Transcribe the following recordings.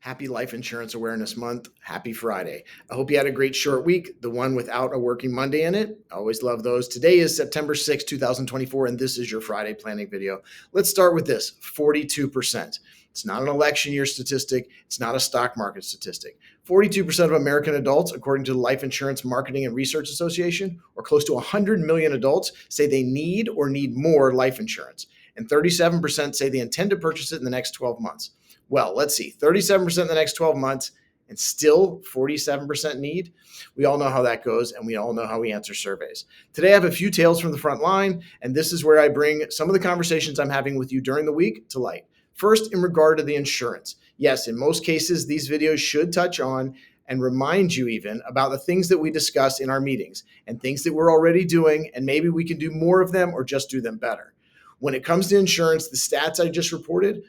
Happy Life Insurance Awareness Month. Happy Friday. I hope you had a great short week, the one without a working Monday in it. I always love those. Today is September 6th, 2024, and this is your Friday planning video. Let's start with this, 42%. It's not an election year statistic. It's not a stock market statistic. 42% of American adults, according to the Life Insurance Marketing and Research Association, or close to 100 million adults, say they need or need more life insurance. And 37% say they intend to purchase it in the next 12 months. Well, let's see, 37% in the next 12 months and still 47% need. We all know how that goes, and we all know how we answer surveys. Today, I have a few tales from the front line, and this is where I bring some of the conversations I'm having with you during the week to light. First, in regard to the insurance. Yes, in most cases, these videos should touch on and remind you even about the things that we discuss in our meetings and things that we're already doing, and maybe we can do more of them or just do them better. When it comes to insurance, the stats I just reported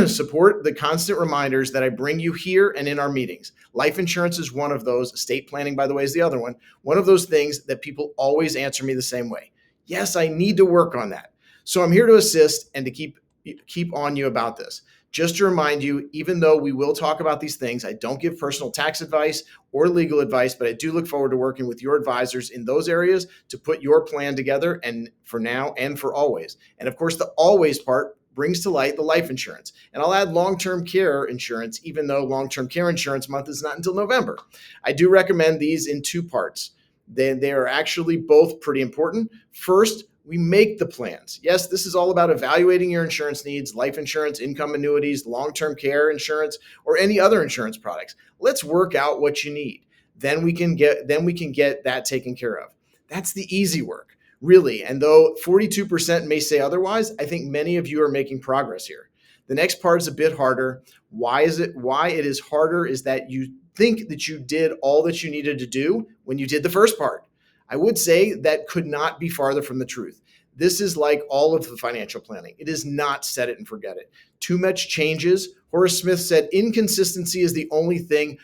support the constant reminders that I bring you here and in our meetings. Life insurance is one of those. Estate planning, by the way, is the other one. One of those things that people always answer me the same way. Yes, I need to work on that. So I'm here to assist and to keep on you about this. Just to remind you, even though we will talk about these things, I don't give personal tax advice or legal advice, but I do look forward to working with your advisors in those areas to put your plan together, and for now and for always. And of course, the always part brings to light the life insurance. And I'll add long-term care insurance, even though long-term care insurance month is not until November. I do recommend these in two parts. They are actually both pretty important. First, we make the plans. Yes, this is all about evaluating your insurance needs, life insurance, income annuities, long-term care insurance, or any other insurance products. Let's work out what you need. Then we can get that taken care of. That's the easy work, really. And though 42% may say otherwise, I think many of you are making progress here. The next part is a bit harder. Why it is harder is that you think that you did all that you needed to do when you did the first part. I would say that could not be farther from the truth. This is like all of the financial planning. It is not set it and forget it. Too much changes. Horace Smith said inconsistency is the only thing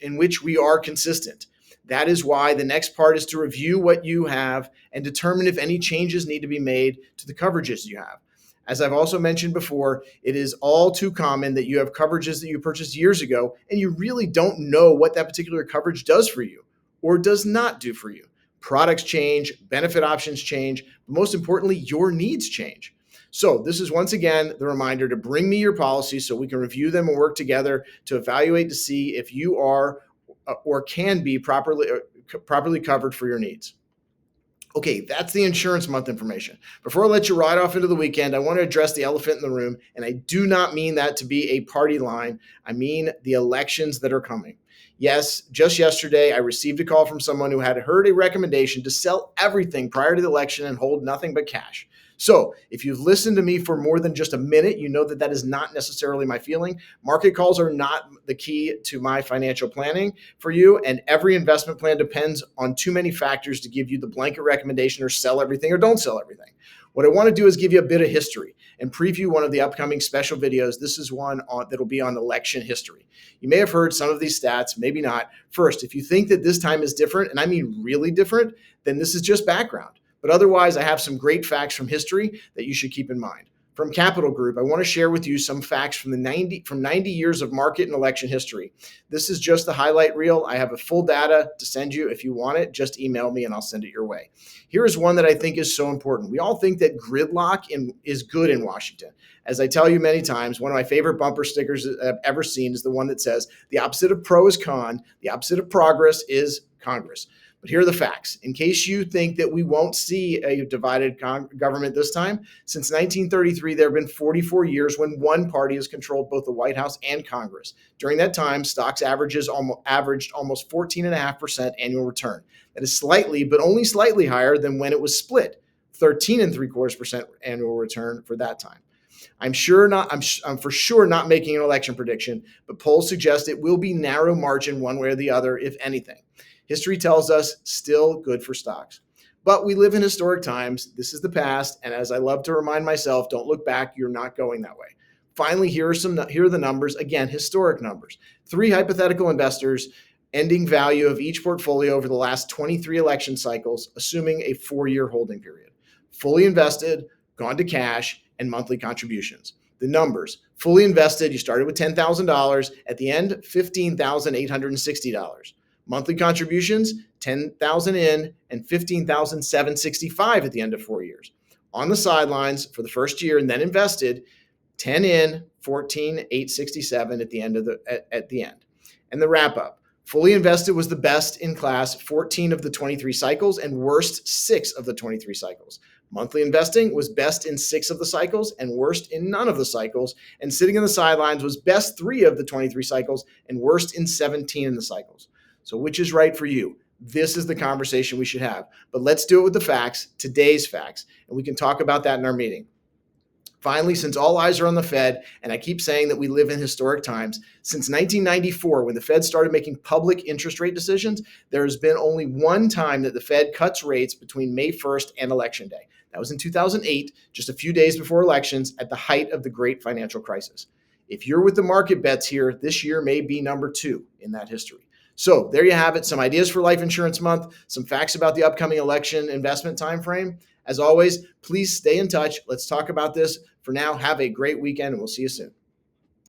in which we are consistent. That is why the next part is to review what you have and determine if any changes need to be made to the coverages you have. As I've also mentioned before, it is all too common that you have coverages that you purchased years ago and you really don't know what that particular coverage does for you or does not do for you. Products change, benefit options change, but most importantly, your needs change. So this is once again the reminder to bring me your policies so we can review them and work together to evaluate to see if you are or can be properly covered for your needs. Okay, that's the insurance month information. Before I let you ride off into the weekend, I want to address the elephant in the room, and I do not mean that to be a party line. I mean the elections that are coming. Yes, just yesterday, I received a call from someone who had heard a recommendation to sell everything prior to the election and hold nothing but cash. So if you've listened to me for more than just a minute, you know that that is not necessarily my feeling. Market calls are not the key to my financial planning for you, and every investment plan depends on too many factors to give you the blanket recommendation or sell everything or don't sell everything. What I want to do is give you a bit of history and preview one of the upcoming special videos. This is one that'll be on election history. You may have heard some of these stats, maybe not. First, if you think that this time is different, and I mean really different, then this is just background. But otherwise, I have some great facts from history that you should keep in mind. From Capital Group, I want to share with you some facts from 90 years of market and election history. This is just the highlight reel. I have a full data to send you. If you want it, just email me and I'll send it your way. Here is one that I think is so important. We all think that gridlock is good in Washington. As I tell you many times, one of my favorite bumper stickers I've ever seen is the one that says, the opposite of pro is con, the opposite of progress is Congress. But here are the facts. In case you think that we won't see a divided government this time, since 1933, there have been 44 years when one party has controlled both the White House and Congress. During that time, stocks averaged almost 14.5% annual return. That is slightly, but only slightly higher than when it was split, 13.75% annual return for that time. I'm for sure not making an election prediction, but polls suggest it will be narrow margin one way or the other, if anything. History tells us still good for stocks. But we live in historic times. This is the past. And as I love to remind myself, don't look back. You're not going that way. Finally, here are the numbers. Again, historic numbers. 3 hypothetical investors, ending value of each portfolio over the last 23 election cycles, assuming a 4-year holding period. Fully invested, gone to cash, and monthly contributions. The numbers: fully invested, you started with $10,000. At the end, $15,860. Monthly contributions, $10,000 in and $15,765 at the end of 4 years. On the sidelines for the first year and then invested, 10 in, 14,867 at the end And the wrap up: fully invested was the best in class 14 of the 23 cycles and worst 6 of the 23 cycles. Monthly investing was best in 6 of the cycles and worst in none of the cycles. And sitting on the sidelines was best 3 of the 23 cycles and worst in 17 in the cycles. So which is right for you? This is the conversation we should have. But let's do it with the facts, today's facts, and we can talk about that in our meeting. Finally, since all eyes are on the Fed, and I keep saying that we live in historic times, since 1994, when the Fed started making public interest rate decisions, there has been only one time that the Fed cuts rates between May 1st and Election Day. That was in 2008, just a few days before elections, at the height of the great financial crisis. If you're with the market bets here, this year may be number 2 in that history. So there you have it, some ideas for Life Insurance Month, some facts about the upcoming election investment timeframe. As always, please stay in touch. Let's talk about this. For now, have a great weekend, and we'll see you soon.